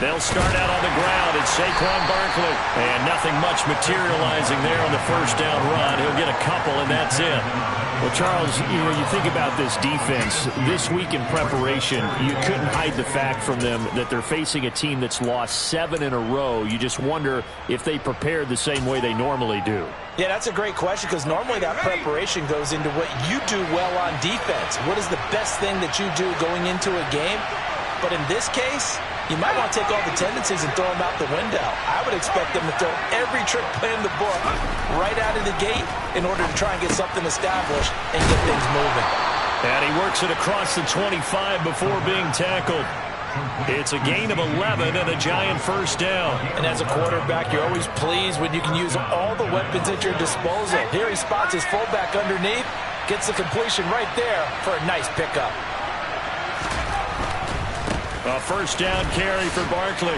They'll start out on the ground. It's Saquon Barkley. And nothing much materializing there on the first down run. He'll get a couple, and that's it. Well, Charles, you think about this defense. This week in preparation, you couldn't hide the fact from them that they're facing a team that's lost 7 in a row. You just wonder if they prepared the same way they normally do. Yeah, that's a great question, because normally that preparation goes into what you do well on defense. What is the best thing that you do going into a game? But in this case, you might want to take all the tendencies and throw them out the window. I would expect them to throw every trick play in the book right out of the gate in order to try and get something established and get things moving. And he works it across the 25 before being tackled. It's a gain of 11 and a Giant first down. And as a quarterback, you're always pleased when you can use all the weapons at your disposal. Here he spots his fullback underneath, gets the completion right there for a nice pickup. A first down carry for Barkley.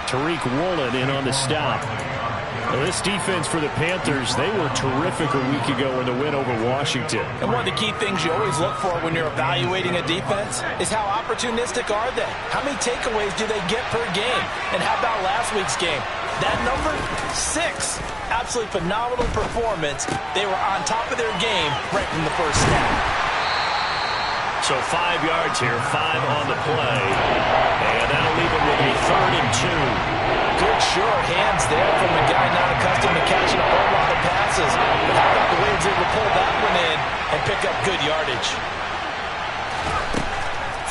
Tariq Woolen in on the stop. Well, this defense for the Panthers, they were terrific a week ago in the win over Washington. And one of the key things you always look for when you're evaluating a defense is how opportunistic are they? How many takeaways do they get per game? And how about last week's game? That number, 6. Absolutely phenomenal performance. They were on top of their game right from the first snap. So 5 yards here, 5 on the play. And that'll leave him with a 3rd and 2. Good sure hands there from a guy not accustomed to catching a whole lot of passes. But how about the way he's able to pull that one in and pick up good yardage?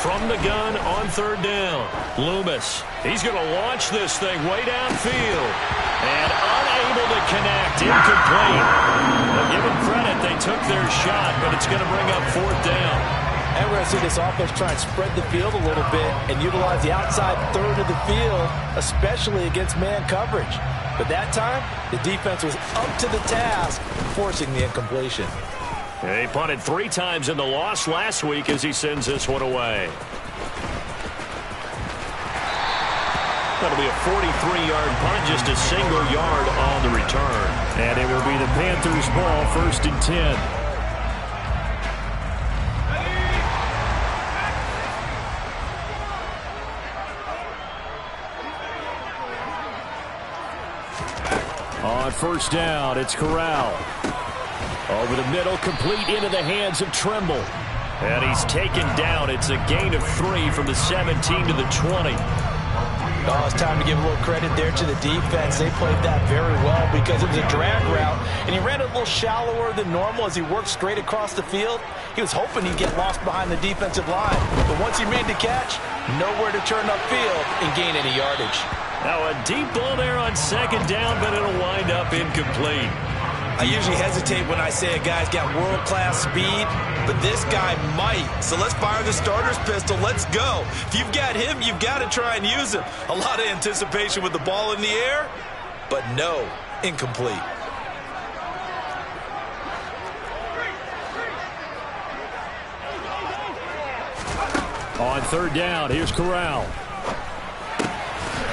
From the gun on 3rd down, Loomis. He's going to launch this thing way downfield. And unable to connect, incomplete. Well, give them credit, they took their shot, but it's going to bring up 4th down. And we're going to see this offense try and spread the field a little bit and utilize the outside 3rd of the field, especially against man coverage. But that time, the defense was up to the task, forcing the incompletion. He punted 3 times in the loss last week as he sends this one away. That'll be a 43-yard punt, just a single yard on the return. And it will be the Panthers' ball, 1st and 10. On 1st down, it's Corral. Over the middle, complete into the hands of Trimble. And he's taken down. It's a gain of 3 from the 17 to the 20. Oh, it's time to give a little credit there to the defense. They played that very well because it was a drag route, and he ran a little shallower than normal as he worked straight across the field. He was hoping he'd get lost behind the defensive line. But once he made the catch, nowhere to turn upfield and gain any yardage. Now a deep ball there on 2nd down, but it'll wind up incomplete. I usually hesitate when I say a guy's got world-class speed, but this guy might. So let's fire the starter's pistol. Let's go. If you've got him, you've got to try and use him. A lot of anticipation with the ball in the air, but no, incomplete. On 3rd down, here's Corral.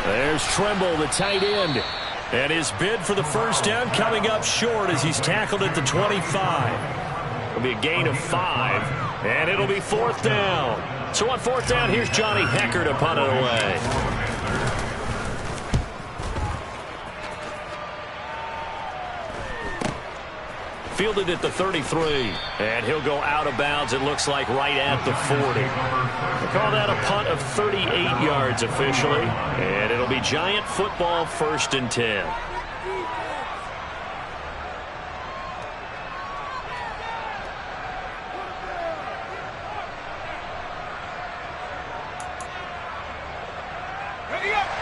There's Trimble, the tight end. And his bid for the first down coming up short as he's tackled at the 25. It'll be a gain of 5, and it'll be 4th down. So on 4th down, here's Johnny Hecker to punt it away. Fielded at the 33, and he'll go out of bounds, it looks like, right at the 40. They call that a punt of 38 yards officially, and it'll be Giant football, 1st and 10.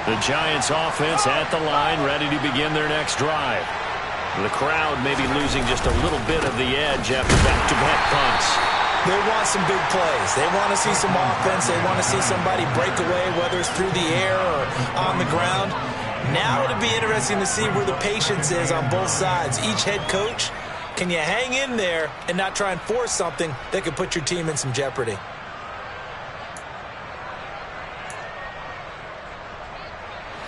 The Giants offense at the line, ready to begin their next drive. The crowd may be losing just a little bit of the edge after back-to-back punts. They want some big plays. They want to see some offense. They want to see somebody break away, whether it's through the air or on the ground. Now it'll be interesting to see where the patience is on both sides. Each head coach, can you hang in there and not try and force something that could put your team in some jeopardy?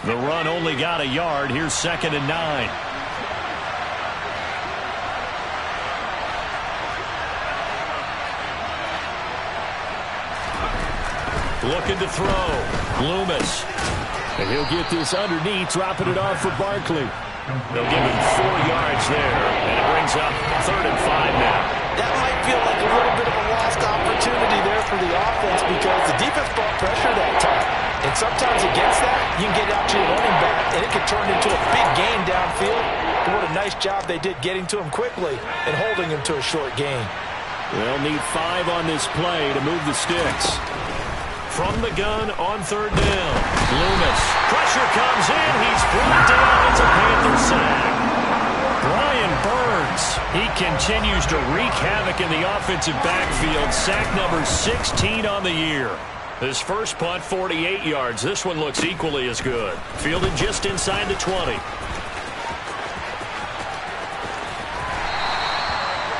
The run only got a yard. Here's 2nd and 9. Looking to throw. Loomis. And he'll get this underneath, dropping it off for Barkley. They'll give him 4 yards there, and it brings up 3rd and 5 now. That might feel like a little bit of a lost opportunity there for the offense because the defense brought pressure that time. And sometimes against that, you can get out to your running back, and it could turn into a big gain downfield. But what a nice job they did getting to him quickly and holding him to a short gain. They'll need 5 on this play to move the sticks. From the gun on 3rd down. Loomis. Pressure comes in. He's brought down. It's a Panther sack. Brian Burns. He continues to wreak havoc in the offensive backfield. Sack number 16 on the year. His first punt, 48 yards. This one looks equally as good. Fielded just inside the 20.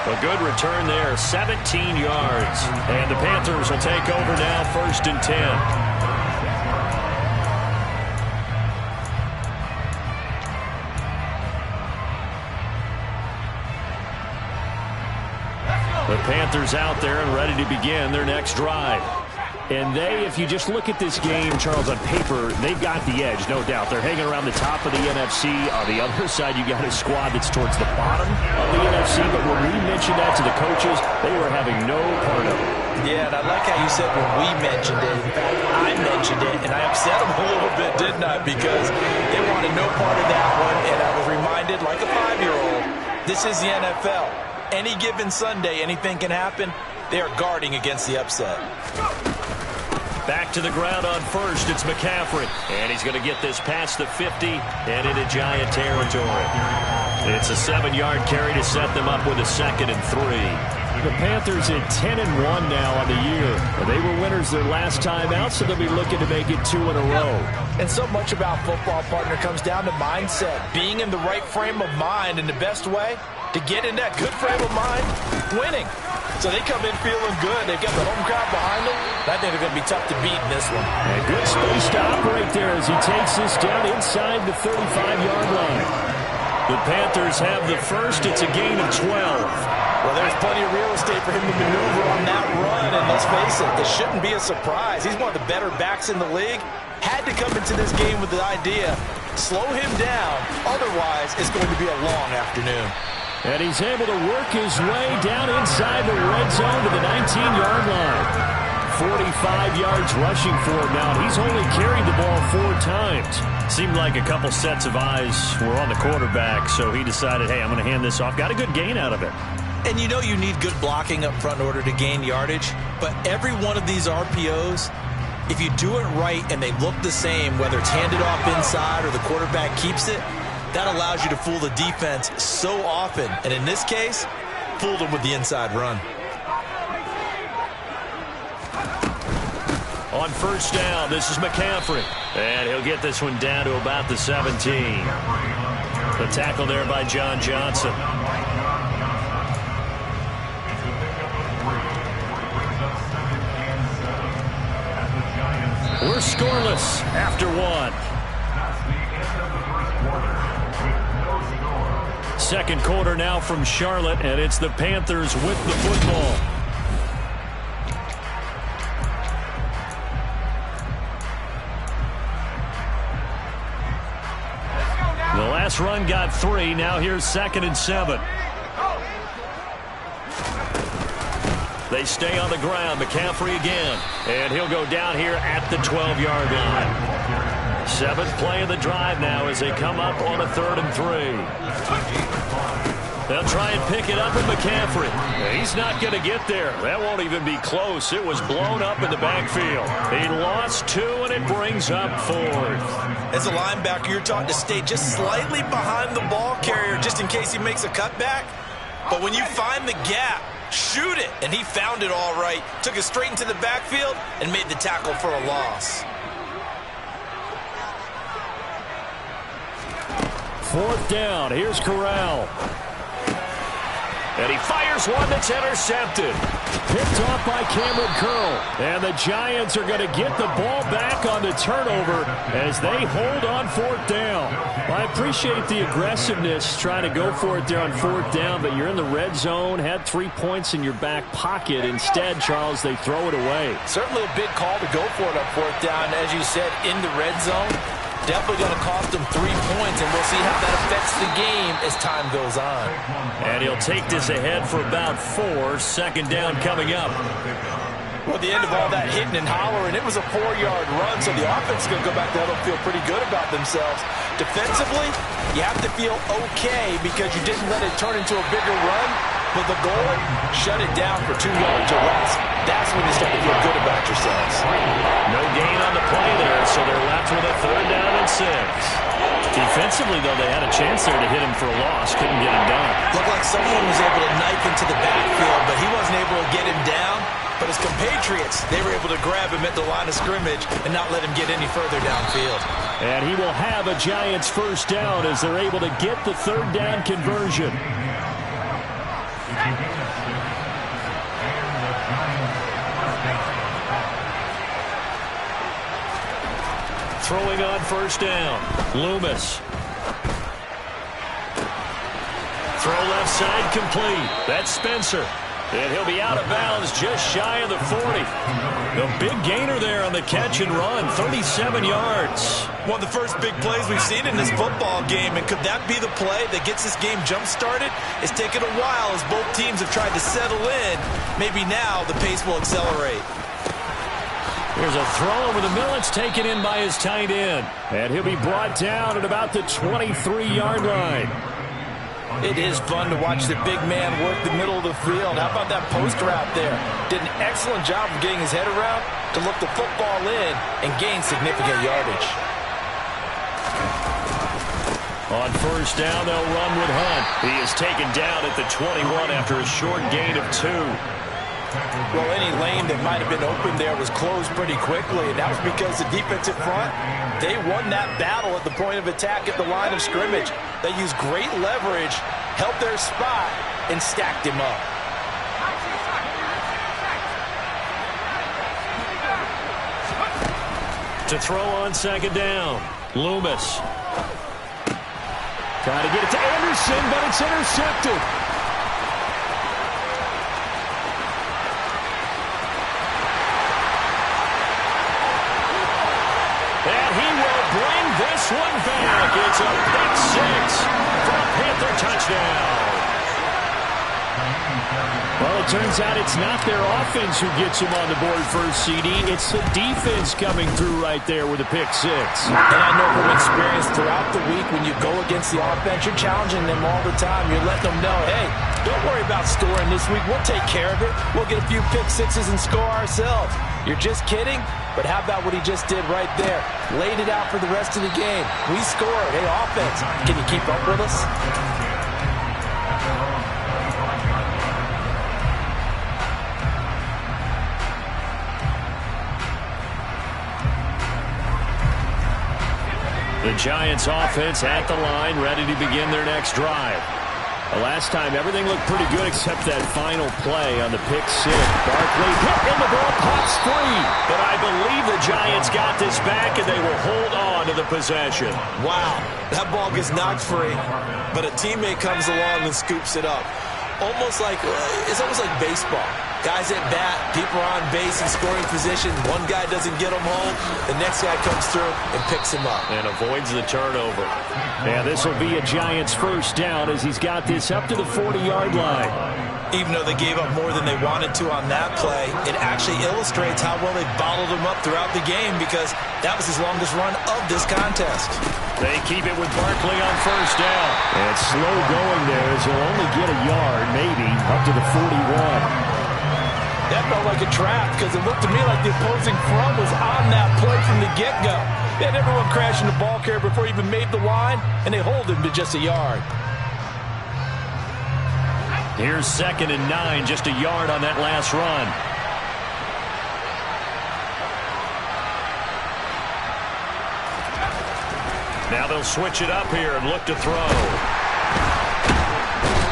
A good return there, 17 yards. And the Panthers will take over now, 1st and 10. The Panthers out there and ready to begin their next drive. And they, if you just look at this game, Charles, on paper, they've got the edge, no doubt. They're hanging around the top of the NFC. On the other side, you got a squad that's towards the bottom of the NFC. But when we mentioned that to the coaches, they were having no part of it. Yeah, and I like how you said when we mentioned it. In fact, I mentioned it, and I upset them a little bit, didn't I? Because they wanted no part of that one, and I was reminded, like a 5-year-old, this is the NFL. Any given Sunday, anything can happen. They are guarding against the upset. Back to the ground on 1st. It's McCaffrey. And he's going to get this past the 50 and into Giant territory. It's a 7-yard carry to set them up with a 2nd and 3. The Panthers at 10-1 now on the year. They were winners their last time out, so they'll be looking to make it 2 in a row. And so much about football, partner, comes down to mindset. Being in the right frame of mind, and the best way to get in that good frame of mind, winning. So they come in feeling good. They've got the home crowd behind them. I think they're going to be tough to beat in this one. And good space to operate there as he takes this down inside the 35-yard line. The Panthers have the first. It's a gain of 12. Well, there's plenty of real estate for him to maneuver on that run. And let's face it, it shouldn't be a surprise. He's one of the better backs in the league. Had to come into this game with the idea, slow him down. Otherwise, it's going to be a long afternoon. And he's able to work his way down inside the red zone to the 19-yard line. 45 yards rushing for him now. He's only carried the ball 4 times. Seemed like a couple sets of eyes were on the quarterback, so he decided, hey, I'm going to hand this off. Got a good gain out of it. And you know you need good blocking up front in order to gain yardage. But every one of these RPOs, if you do it right and they look the same, whether it's handed off inside or the quarterback keeps it, that allows you to fool the defense so often. And in this case, fooled them with the inside run. On 1st down, this is McCaffrey. And he'll get this one down to about the 17. The tackle there by John Johnson. We're scoreless after 1. Second quarter now from Charlotte, and it's the Panthers with the football. The last run got 3. Now here's 2nd and 7. They stay on the ground. McCaffrey again. And he'll go down here at the 12-yard line. 7th play of the drive now as they come up on a 3rd and 3. They'll try and pick it up with McCaffrey. He's not going to get there. That won't even be close. It was blown up in the backfield. He lost 2, and it brings up 4th. As a linebacker, you're taught to stay just slightly behind the ball carrier just in case he makes a cutback. But when you find the gap, shoot it. And he found it all right. Took it straight into the backfield and made the tackle for a loss. 4th down. Here's Corral. And he fires one that's intercepted. Picked off by Cameron Curl. And the Giants are going to get the ball back on the turnover as they hold on 4th down. Well, I appreciate the aggressiveness trying to go for it there on 4th down, but you're in the red zone, had 3 points in your back pocket. Instead, Charles, they throw it away. Certainly a big call to go for it on 4th down. As you said, in the red zone, definitely going to cost them 3 points, and we'll see how that affects the game as time goes on. And he'll take this ahead for about 4. 2nd down coming up. Well, at the end of all that hitting and hollering, it was a 4-yard run, so the offense is going to go back there and feel pretty good about themselves. Defensively, you have to feel okay because you didn't let it turn into a bigger run, but the goal, shut it down for 2 yards or less. That's when you start to feel good about yourselves. No gain on the play there, so they're left with a 3rd down and 6. Defensively, though, they had a chance there to hit him for a loss. Couldn't get him done. Looked like someone was able to knife into the backfield, but he wasn't able to get him down. But his compatriots, they were able to grab him at the line of scrimmage and not let him get any further downfield. And he will have a Giants 1st down as they're able to get the 3rd down conversion. Throwing on 1st down, Loomis. Throw left side complete. That's Spencer. And he'll be out of bounds just shy of the 40. The big gainer there on the catch and run, 37 yards. One of the first big plays we've seen in this football game, and could that be the play that gets this game jump-started? It's taken a while as both teams have tried to settle in. Maybe now the pace will accelerate. There's a throw over the middle. It's taken in by his tight end. And he'll be brought down at about the 23-yard line. It is fun to watch the big man work the middle of the field. How about that post route there? Did an excellent job of getting his head around to look the football in and gain significant yardage. On 1st down, they'll run with Hunt. He is taken down at the 21 after a short gain of 2. Well, any lane that might have been open there was closed pretty quickly, and that was because the defensive front, they won that battle at the point of attack at the line of scrimmage. They used great leverage, held their spot, and stacked him up. To throw on 2nd down, Loomis. Trying to get it to Anderson, but it's intercepted. And he will bring this one back. It's a pick 6 for a Panther touchdown. Well, it turns out it's not their offense who gets them on the board first, CD. It's the defense coming through right there with a pick 6. And I know from experience throughout the week when you go against the offense, you're challenging them all the time. You're letting them know, hey, don't worry about scoring this week. We'll take care of it. We'll get a few pick 6s and score ourselves. You're just kidding? But how about what he just did right there? Laid it out for the rest of the game. We scored. Hey, offense, can you keep up with us? The Giants offense at the line, ready to begin their next drive. The last time, everything looked pretty good except that final play on the pick 6. Barkley hit and the ball pops free. But I believe the Giants got this back and they will hold on to the possession. Wow, that ball gets knocked free, but a teammate comes along and scoops it up. It's almost like baseball. Guys at bat, people are on base in scoring position. One guy doesn't get him home. The next guy comes through and picks him up. And avoids the turnover. And this will be a Giants 1st down as he's got this up to the 40-yard line. Even though they gave up more than they wanted to on that play, it actually illustrates how well they bottled him up throughout the game because that was his longest run of this contest. They keep it with Barkley on 1st down. And slow going there as he'll only get a yard, maybe, up to the 41. That felt like a trap because it looked to me like the opposing front was on that play from the get-go. They had everyone crashing the ball carrier before he even made the line, and they hold him to just a yard. Here's 2nd and 9, just a yard on that last run. Now they'll switch it up here and look to throw.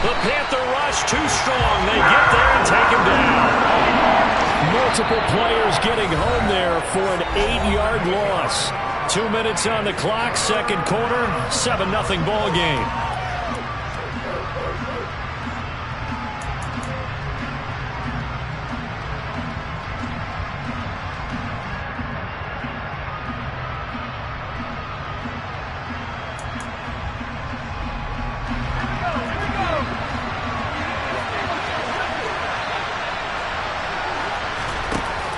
The Panther rush too strong. They get there and take him down. Multiple players getting home there for an 8-yard loss. 2 minutes on the clock, second quarter, 7-0 ball game.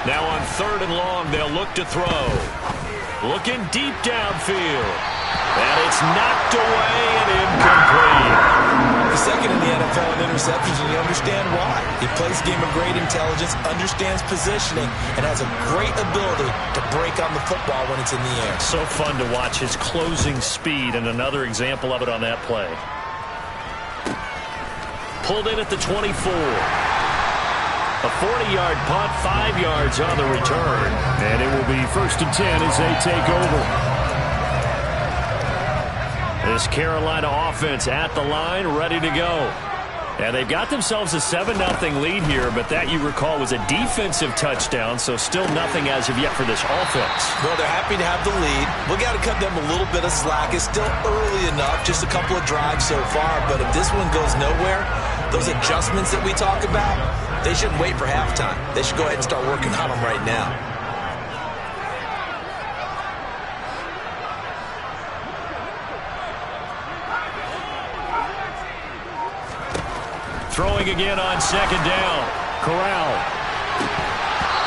Now on 3rd and long, they'll look to throw. Looking deep downfield. And it's knocked away and incomplete. The second in the NFL in interceptions, and you understand why. He plays a game of great intelligence, understands positioning, and has a great ability to break on the football when it's in the air. So fun to watch his closing speed, and another example of it on that play. Pulled in at the 24. A 40-yard punt, 5 yards on the return. And it will be 1st and 10 as they take over. This Carolina offense at the line, ready to go. And they've got themselves a 7-0 lead here, but that, you recall, was a defensive touchdown, so still nothing as of yet for this offense. Well, they're happy to have the lead. We got to cut them a little bit of slack. It's still early enough, just a couple of drives so far, but if this one goes nowhere, those adjustments that we talk about, they shouldn't wait for halftime. They should go ahead and start working on them right now. Throwing again on 2nd down. Corral.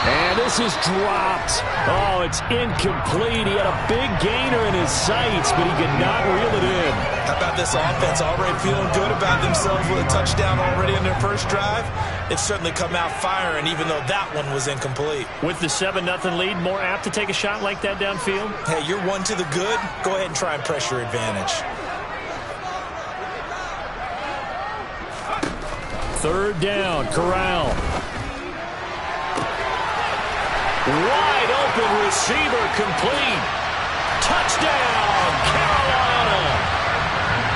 And this is dropped. Oh, it's incomplete. He had a big gainer in his sights, but he could not reel it in. How about this offense already feeling good about themselves with a touchdown already in their first drive? It's certainly come out firing, even though that one was incomplete. With the 7-0 lead, more apt to take a shot like that downfield? Hey, you're one to the good. Go ahead and try and press your advantage. 3rd down, Corral. Wide open receiver, complete. Touchdown, Carolina.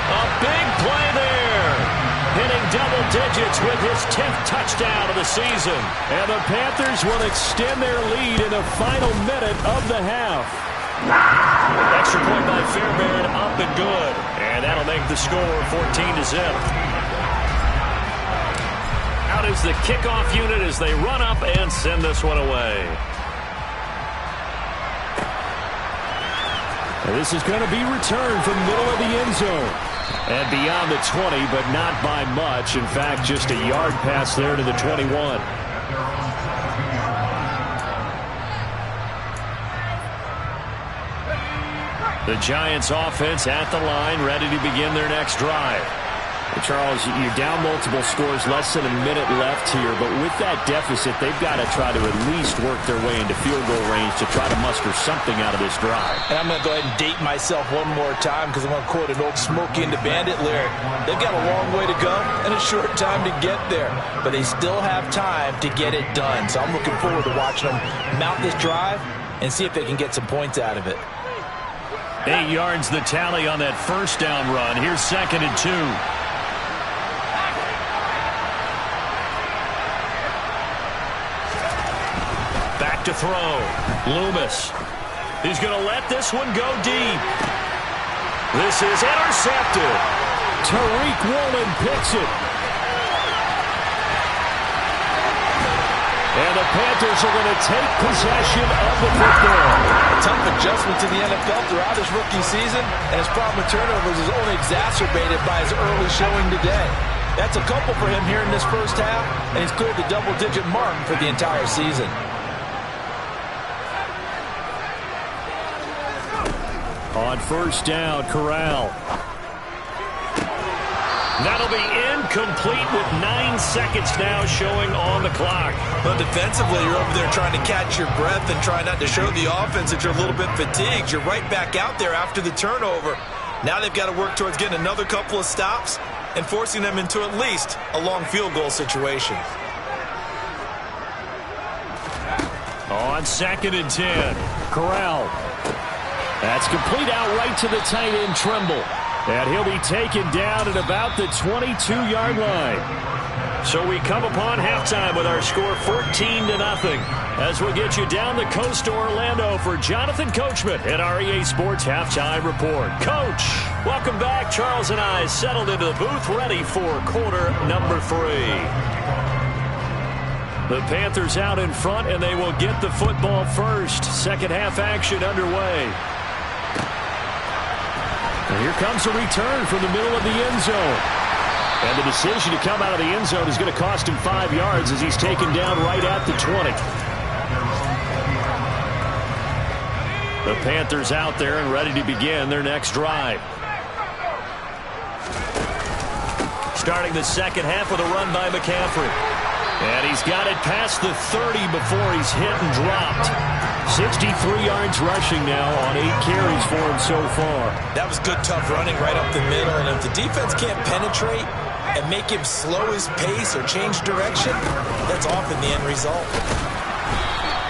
A big play there. Hitting double digits with his 10th touchdown of the season. And the Panthers will extend their lead in the final minute of the half. Extra point by Fairbairn, up and good. And that'll make the score 14-0. Out is the kickoff unit as they run up and send this one away. And this is going to be returned from middle of the end zone. And beyond the 20, but not by much. In fact, just a yard pass there to the 21. The Giants offense at the line, ready to begin their next drive. Well, Charles, you're down multiple scores, less than a minute left here, but with that deficit, they've got to try to at least work their way into field goal range to try to muster something out of this drive. And I'm going to go ahead and date myself one more time because I'm going to quote an old Smokey and the Bandit lyric. They've got a long way to go and a short time to get there, but they still have time to get it done. So I'm looking forward to watching them mount this drive and see if they can get some points out of it. 8 yards the tally on that first down run. Here's 2nd and 2. To throw. Loomis. He's going to let this one go deep. This is intercepted. Tariq Woolen picks it. And the Panthers are going to take possession of the football. A tough adjustment to the NFL throughout his rookie season, and his problem with turnovers is only exacerbated by his early showing today. That's a couple for him here in this first half, and he's cleared the double-digit mark for the entire season. On first down, Corral. That'll be incomplete with 9 seconds now showing on the clock. Well, defensively, you're over there trying to catch your breath and try not to show the offense that you're a little bit fatigued. You're right back out there after the turnover. Now they've got to work towards getting another couple of stops and forcing them into at least a long field goal situation. On 2nd and 10, Corral. That's complete out right to the tight end, Trimble. And he'll be taken down at about the 22-yard line. So we come upon halftime with our score 14-0 as we get you down the coast to Orlando for Jonathan Coachman at our EA Sports Halftime Report. Coach, welcome back. Charles and I settled into the booth ready for quarter number 3. The Panthers out in front, and they will get the football first. Second half action underway. And here comes a return from the middle of the end zone. And the decision to come out of the end zone is going to cost him 5 yards as he's taken down right at the 20. The Panthers out there and ready to begin their next drive. Starting the second half with a run by McCaffrey. And he's got it past the 30 before he's hit and dropped. 63 yards rushing now on 8 carries for him so far. That was good, tough running right up the middle. And if the defense can't penetrate and make him slow his pace or change direction, that's often the end result.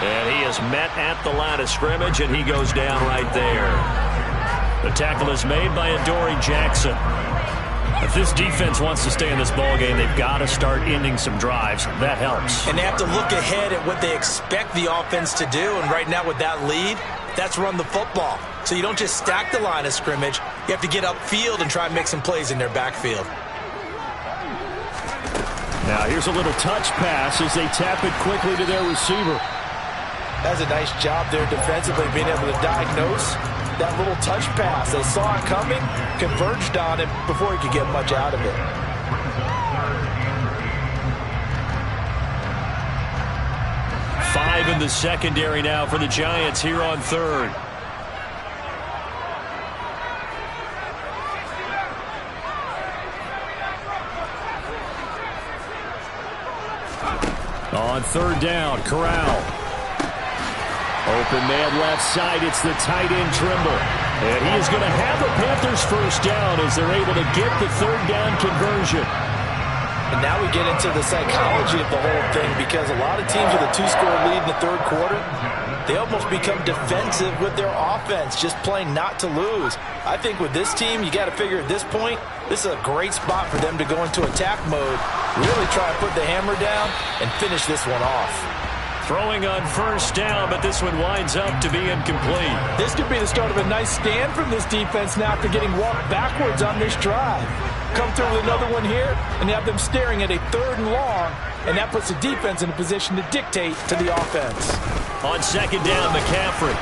And he is met at the line of scrimmage, and he goes down right there. The tackle is made by Adoree Jackson. If this defense wants to stay in this ballgame, they've got to start ending some drives. That helps. And they have to look ahead at what they expect the offense to do. And right now with that lead, that's run the football. So you don't just stack the line of scrimmage. You have to get upfield and try and make some plays in their backfield. Now here's a little touch pass as they tap it quickly to their receiver. That's a nice job there defensively, being able to diagnose that little touch pass. They saw it coming, converged on it before he could get much out of it. Five in the secondary now for the Giants here on third. On third down, Corral. Open man left side, it's the tight end Trimble. And he is going to have the Panthers first down as they're able to get the third down conversion. And now we get into the psychology of the whole thing, because a lot of teams with a 2-score lead in the third quarter, they almost become defensive with their offense, just playing not to lose. I think with this team, you got to figure at this point, this is a great spot for them to go into attack mode, really try to put the hammer down and finish this one off. Throwing on first down, but this one winds up to be incomplete. This could be the start of a nice stand from this defense now after getting walked backwards on this drive. Come through with another one here, and you have them staring at a 3rd and long, and that puts the defense in a position to dictate to the offense. On second down, McCaffrey.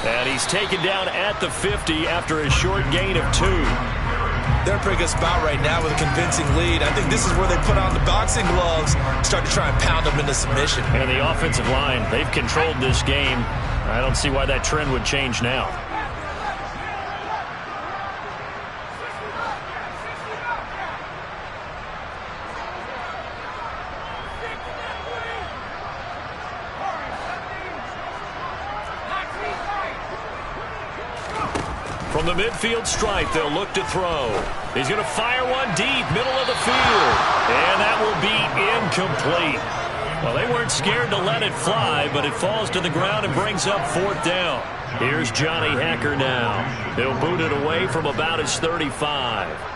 And he's taken down at the 50 after a short gain of 2. They're in a pretty good spot right now with a convincing lead. I think this is where they put on the boxing gloves, start to try and pound them into submission. And the offensive line, they've controlled this game. I don't see why that trend would change now. From the midfield stripe, they'll look to throw. He's going to fire one deep, middle of the field. And that will be incomplete. Well, they weren't scared to let it fly, but it falls to the ground and brings up 4th down. Here's Johnny Hacker now. He'll boot it away from about his 35.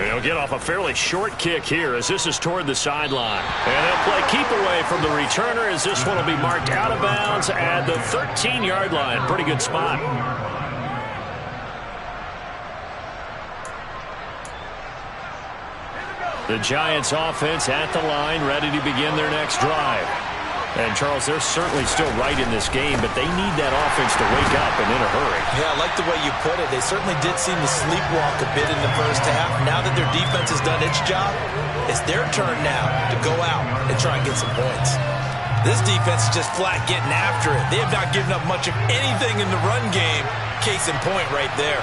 He'll get off a fairly short kick here as this is toward the sideline. And they'll play keep away from the returner as this one will be marked out of bounds at the 13-yard line. Pretty good spot. The Giants offense at the line, ready to begin their next drive. And, Charles, they're certainly still right in this game, but they need that offense to wake up and in a hurry. Yeah, I like the way you put it. They certainly did seem to sleepwalk a bit in the first half. Now that their defense has done its job, it's their turn now to go out and try and get some points. This defense is just flat getting after it. They have not given up much of anything in the run game. Case in point right there.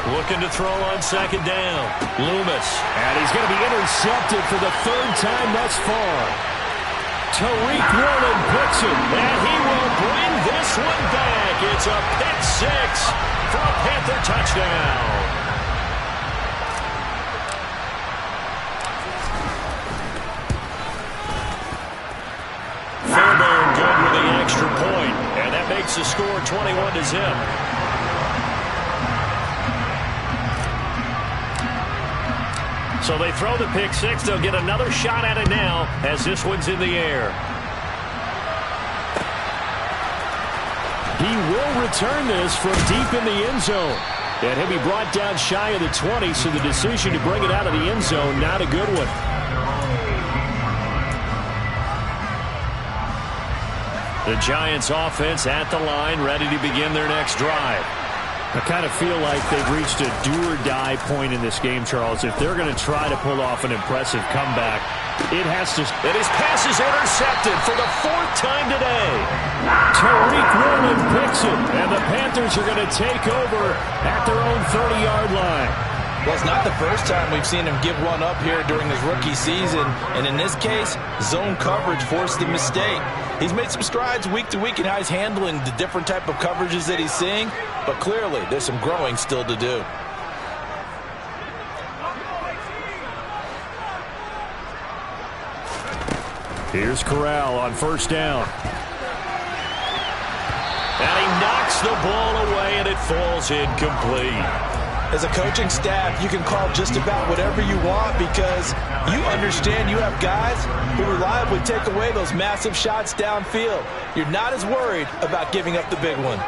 Looking to throw on second down. Loomis. And he's going to be intercepted for the 3rd time thus far. Tariq Woolen picks him, and he will bring this one back. It's a pick 6 for a Panthers touchdown. Fairbairn good with the extra point, and that makes the score 21-0. So they throw the pick six. They'll get another shot at it now as this one's in the air. He will return this from deep in the end zone. And he'll be brought down shy of the 20, so the decision to bring it out of the end zone, not a good one. The Giants offense at the line, ready to begin their next drive. I kind of feel like they've reached a do-or-die point in this game, Charles. If they're going to try to pull off an impressive comeback, it has to. And his pass is intercepted for the fourth time today. Tariq Woolen picks it, and the Panthers are going to take over at their own 30-yard line. Well, it's not the first time we've seen him give one up here during his rookie season. And in this case, zone coverage forced the mistake. He's made some strides week to week in how he's handling the different type of coverages that he's seeing. But clearly, there's some growing still to do. Here's Corral on first down. And he knocks the ball away, and it falls incomplete. As a coaching staff, you can call just about whatever you want because you understand you have guys who reliably take away those massive shots downfield. You're not as worried about giving up the big one.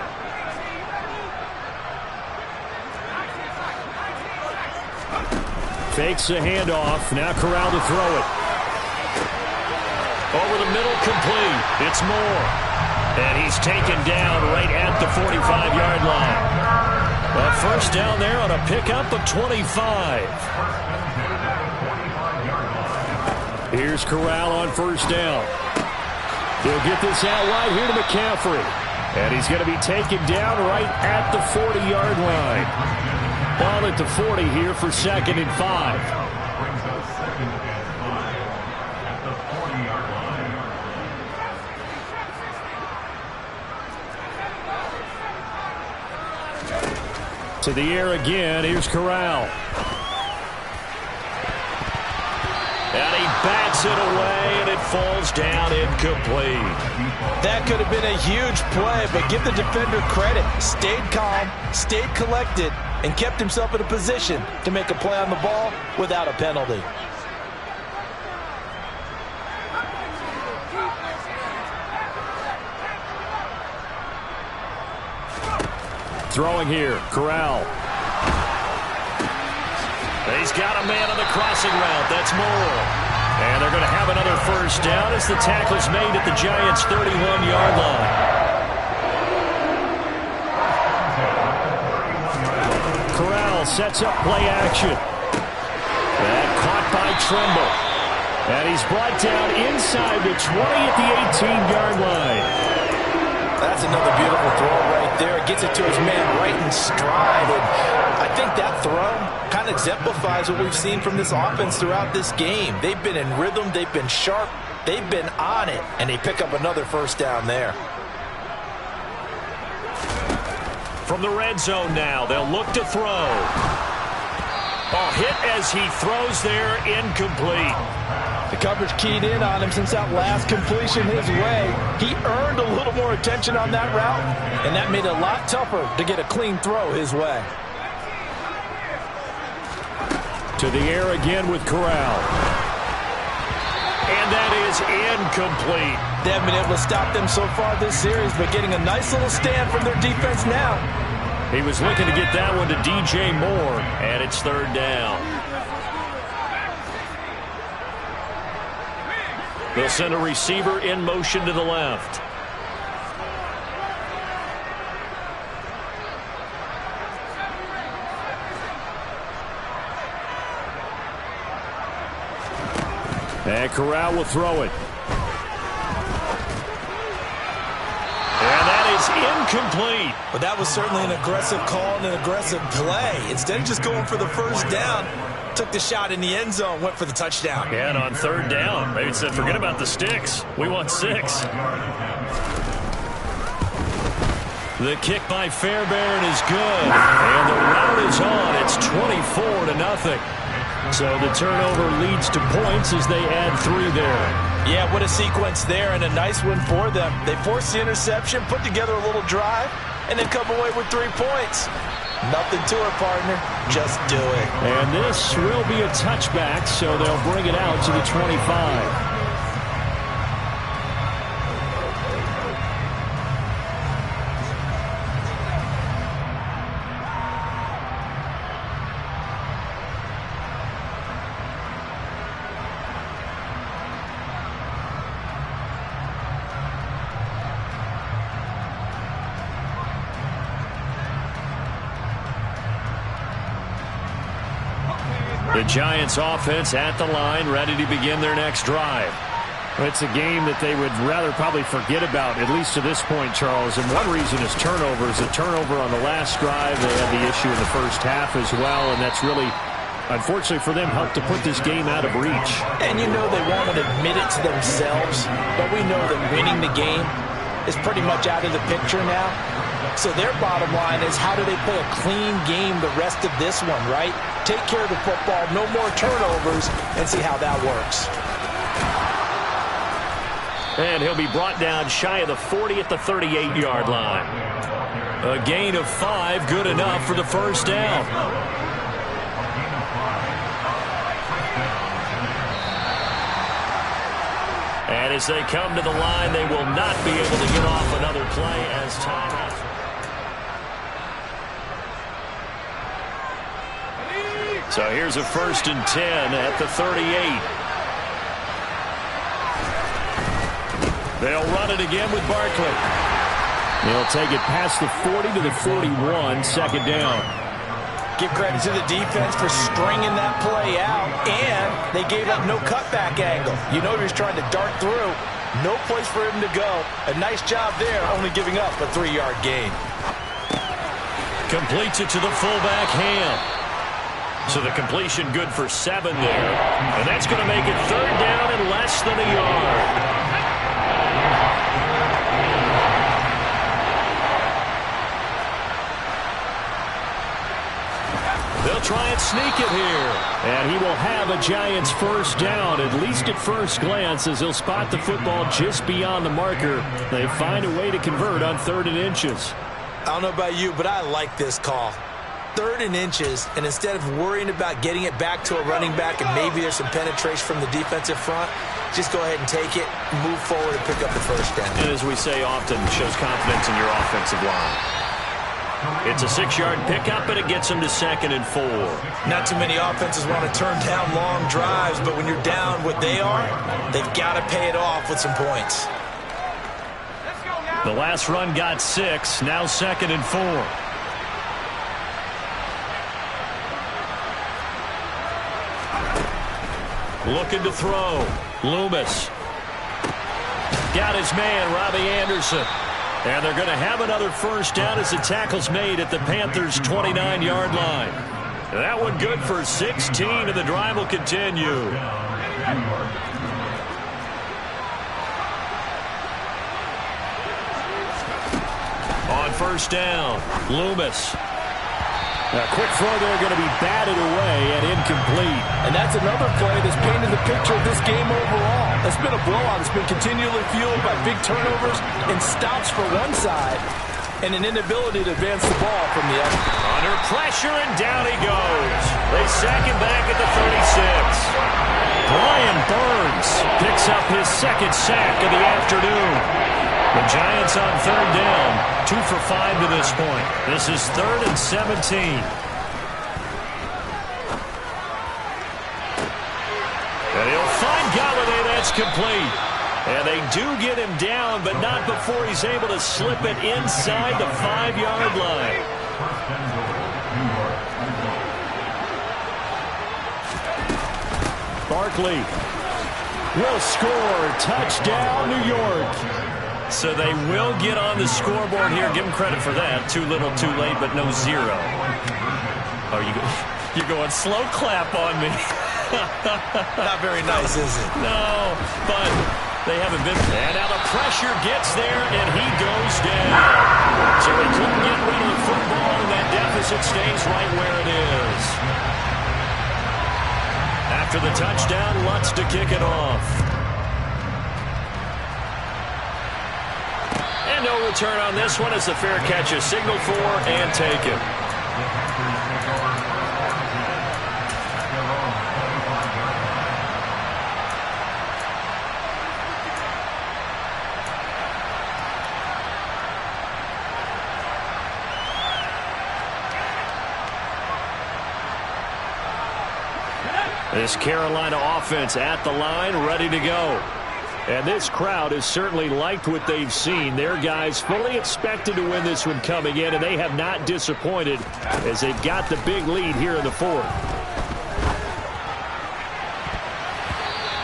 Fakes the handoff. Now Corral to throw it. Over the middle, complete. It's Moore. And he's taken down right at the 45-yard line. A first down there on a pickup of 25. Here's Corral on first down. He'll get this out wide here to McCaffrey. And he's going to be taken down right at the 40-yard line. Ball at the 40 here for 2nd and 5. To the air again. Here's Corral. And he bats it away, and it falls down incomplete. That could have been a huge play, but give the defender credit. Stayed calm, stayed collected, and kept himself in a position to make a play on the ball without a penalty. Throwing here, Corral. He's got a man on the crossing route. That's Moore. And they're going to have another first down as the tackle's made at the Giants' 31-yard line. Corral sets up play action. And caught by Trimble. And he's brought down inside the 20 at the 18-yard line. That's another beautiful throw right there. Gets it to his man right in stride. And I think that throw kind of exemplifies what we've seen from this offense throughout this game. They've been in rhythm. They've been sharp. They've been on it. And they pick up another first down there. From the red zone now, they'll look to throw. A hit as he throws there, incomplete. The coverage keyed in on him since that last completion his way. He earned a little more attention on that route, and that made it a lot tougher to get a clean throw his way. To the air again with Corral. And that is incomplete. They haven't been able to stop them so far this series, but getting a nice little stand from their defense now. He was looking to get that one to DJ Moore, and it's 3rd down. They'll send a receiver in motion to the left. And Corral will throw it. And that is incomplete. But that was certainly an aggressive call and an aggressive play. Instead of just going for the first down, took the shot in the end zone, went for the touchdown. Yeah, and on 3rd down, maybe said, forget about the sticks. We want 6. The kick by Fairbairn is good. And the route 24-0. So the turnover leads to points as they add 3 there. Yeah, what a sequence there, and a nice one for them. They force the interception, put together a little drive, and then come away with 3 points. Nothing to it, partner. Just do it. And this will be a touchback, so they'll bring it out to the 25. The Giants offense at the line, ready to begin their next drive. It's a game that they would rather probably forget about, at least to this point, Charles. And one reason is turnovers. A turnover on the last drive. They had the issue in the first half as well, and that's really, unfortunately for them, helped to put this game out of reach. And you know they won't admit it to themselves, but we know that winning the game is pretty much out of the picture now. So their bottom line is, how do they play a clean game the rest of this one, right? Take care of the football, no more turnovers, and see how that works. And he'll be brought down shy of the 40 at the 38-yard line. A gain of 5, good enough for the first down. And as they come to the line, they will not be able to get off another play as time has. So here's a 1st and 10 at the 38. They'll run it again with Barkley. They'll take it past the 40 to the 41, 2nd down. Give credit to the defense for stringing that play out, and they gave up no cutback angle. You know he was trying to dart through. No place for him to go. A nice job there, only giving up a 3-yard gain. Completes it to the fullback, Ham. So the completion good for 7 there. And that's going to make it 3rd down and less than a yard. They'll try and sneak it here. And he will have a Giants 1st down, at least at first glance, as he'll spot the football just beyond the marker. They find a way to convert on 3rd and inches. I don't know about you, but I like this call. 3rd and inches, and instead of worrying about getting it back to a running back and maybe there's some penetration from the defensive front, just go ahead and take it, move forward, and pick up the 1st down. And as we say often, shows confidence in your offensive line. It's a 6-yard pickup, and it gets them to 2nd and 4. Not too many offenses want to turn down long drives, but when you're down what they are, they've got to pay it off with some points. The last run got 6, now 2nd and 4. Looking to throw. Loomis. Got his man, Robbie Anderson. And they're going to have another 1st down as the tackle's made at the Panthers' 29-yard line. That one good for 16, and the drive will continue. On 1st down, Loomis. A quick throw there going to be batted away and incomplete. And that's another play that's painted the picture of this game overall. It's been a blowout. It's been continually fueled by big turnovers and stops for one side and an inability to advance the ball from the other. Under pressure, and down he goes. They sack him back at the 36. Brian Burns picks up his 2nd sack of the afternoon. The Giants on 3rd down, 2 for 5 to this point. This is 3rd and 17. And he'll find Galladay. That's complete. And they do get him down, but not before he's able to slip it inside the 5-yard line. Barkley will score. Touchdown, New York. So they will get on the scoreboard here. Give them credit for that. Too little, too late, but no 0. Oh, you're going slow clap on me. Not very nice, is it? No, but They haven't been. And now the pressure gets there, and he goes down. So he couldn't get rid of the football, and that deficit stays right where it is. After the touchdown, Lutz to kick it off. And no return on this one as the fair catch is signaled for and taken. This Carolina offense at the line, ready to go. And this crowd has certainly liked what they've seen. Their guys fully expected to win this one coming in, and they have not disappointed as they've got the big lead here in the fourth.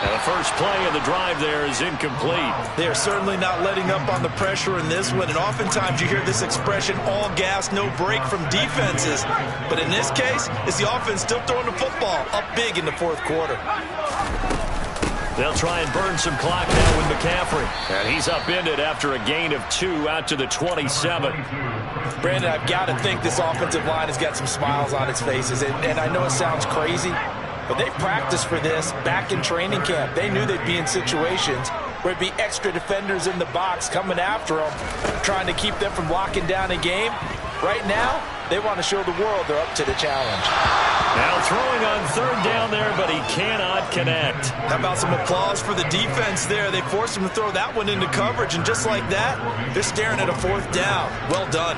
Now the first play of the drive there is incomplete. They're certainly not letting up on the pressure in this one, and oftentimes you hear this expression, all gas, no break from defenses. But in this case, it's the offense still throwing the football up big in the fourth quarter. They'll try and burn some clock now with McCaffrey. And he's upended after a gain of 2 out to the 27. Brandon, I've got to think this offensive line has got some smiles on its faces. And I know it sounds crazy, but they practiced for this back in training camp. They knew they'd be in situations where it'd be extra defenders in the box coming after them, trying to keep them from locking down a game. Right now, they want to show the world they're up to the challenge. Now throwing on third down there, but he cannot connect. How about some applause for the defense there? They forced him to throw that one into coverage, and just like that, they're staring at a fourth down. Well done.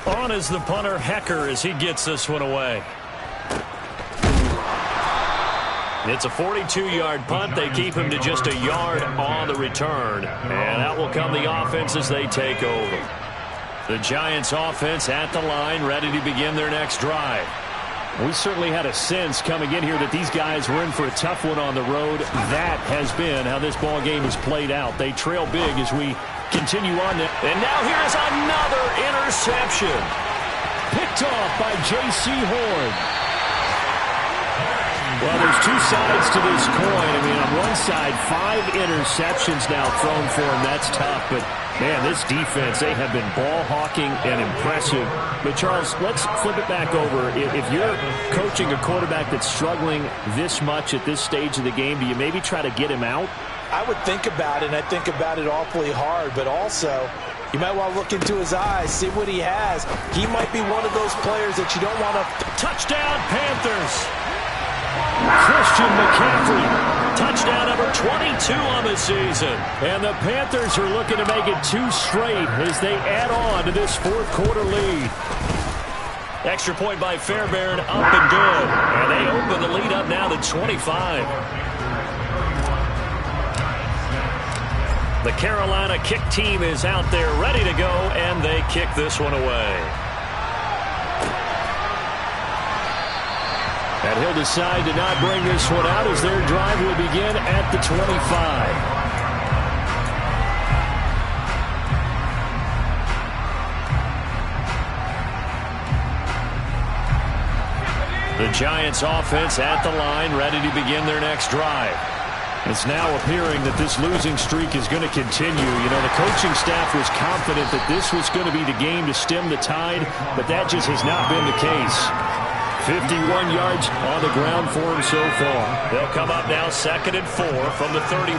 On is the punter, Hecker, as he gets this one away. It's a 42-yard punt. They keep him to just a yard on the return. And out will come the offense as they take over. The Giants offense at the line, ready to begin their next drive. We certainly had a sense coming in here that these guys were in for a tough one on the road. That has been how this ball game has played out. They trail big as we continue on. And now here's another interception. Picked off by J.C. Horn. Well, there's two sides to this coin. I mean, on one side, 5 interceptions now thrown for him. That's tough, but man, this defense, they have been ball hawking and impressive. But, Charles, let's flip it back over. If you're coaching a quarterback that's struggling this much at this stage of the game, do you maybe try to get him out? I would think about it, and I think about it awfully hard. But also, you might want to look into his eyes, see what he has. He might be one of those players that you don't want to. Touchdown, Panthers. Christian McCaffrey, touchdown number 22 on the season. And the Panthers are looking to make it 2 straight as they add on to this fourth quarter lead. Extra point by Fairbairn, up and good. And they open the lead up now to 25. The Carolina kick team is out there ready to go, and they kick this one away. And he'll decide to not bring this one out as their drive will begin at the 25. The Giants offense at the line, ready to begin their next drive. It's now appearing that this losing streak is going to continue. You know, the coaching staff was confident that this was going to be the game to stem the tide, but that just has not been the case. 51 yards on the ground for him so far. They'll come up now 2nd and 4 from the 31.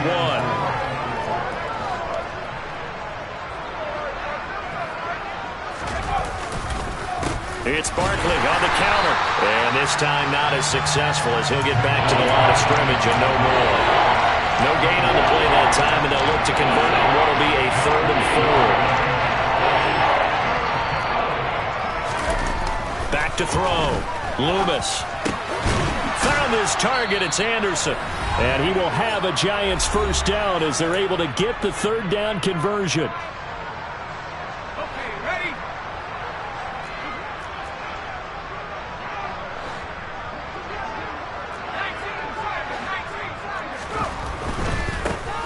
It's Barkley on the counter. And this time not as successful as he'll get back to the line of scrimmage and no more. No gain on the play that time, and they'll look to convert on what will be a 3rd and 4. Back to throw. Loomis found his target. It's Anderson. And he will have a Giants first down as they're able to get the 3rd down conversion. Okay, ready?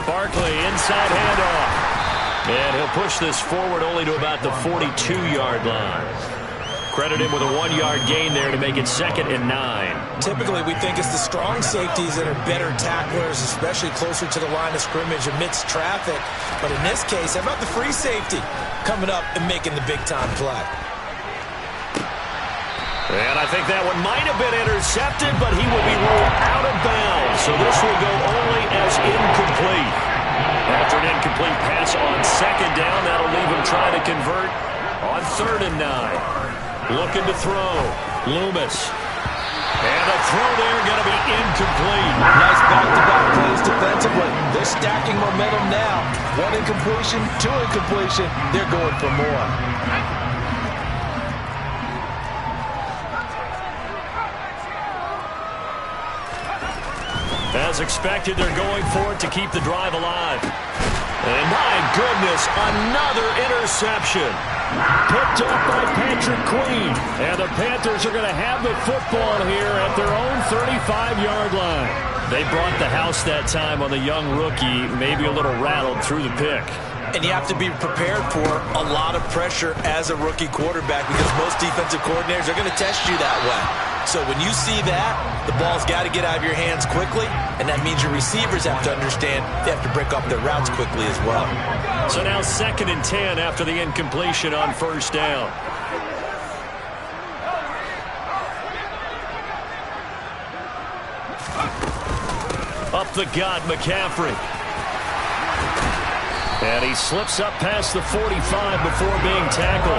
Barkley inside handoff. And he'll push this forward only to about the 42-yard line. Credit him with a 1-yard gain there to make it 2nd and 9. Typically, we think it's the strong safeties that are better tacklers, especially closer to the line of scrimmage amidst traffic. But in this case, how about the free safety coming up and making the big-time play? And I think that one might have been intercepted, but he will be ruled out of bounds. So this will go only as incomplete. After an incomplete pass on 2nd down, that'll leave him trying to convert on 3rd and 9. Looking to throw. Loomis. And the throw there going to be incomplete. Nice back-to-back plays defensively. They're stacking momentum now. 1 incompletion, 2 incompletion. They're going for more. As expected, they're going for it to keep the drive alive. And my goodness, another interception. Picked up by Patrick Queen. And the Panthers are going to have the football here at their own 35-yard line. They brought the house that time on the young rookie, maybe a little rattled through the pick. And you have to be prepared for a lot of pressure as a rookie quarterback because most defensive coordinators are going to test you that way. So when you see that, the ball's got to get out of your hands quickly, and that means your receivers have to understand they have to break off their routes quickly as well. So now 2nd and 10 after the incompletion on 1st down. Up the gut, McCaffrey. And he slips up past the 45 before being tackled.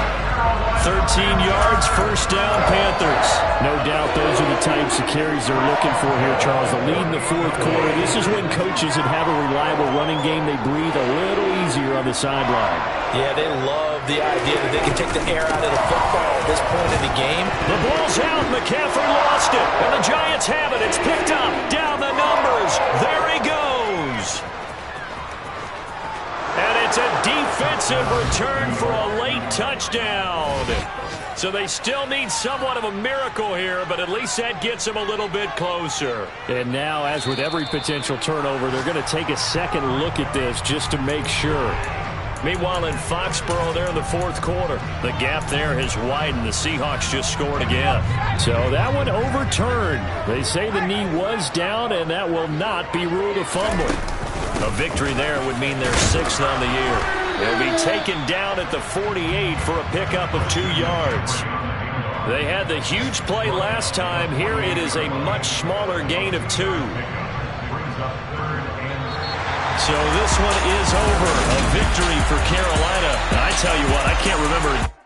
13 yards, 1st down, Panthers. No doubt those are the types of carries they're looking for here, Charles. The lead in the 4th quarter. This is when coaches that have a reliable running game, they breathe a little easier on the sideline. Yeah, they love the idea that they can take the air out of the football at this point in the game. The ball's out. McCaffrey lost it. And the Giants have it. It's picked up. Down the numbers. There he goes. And it's a defensive return for a late touchdown. So they still need somewhat of a miracle here, but at least that gets them a little bit closer. And now, as with every potential turnover, they're going to take a second look at this just to make sure. Meanwhile, in Foxborough, there in the 4th quarter, the gap there has widened. The Seahawks just scored again. So that one overturned. They say the knee was down, and that will not be ruled a fumble. A victory there would mean they're 6th on the year. They'll be taken down at the 48 for a pickup of 2 yards. They had the huge play last time. Here it is a much smaller gain of 2. So this one is over. A victory for Carolina. And I tell you what, I can't remember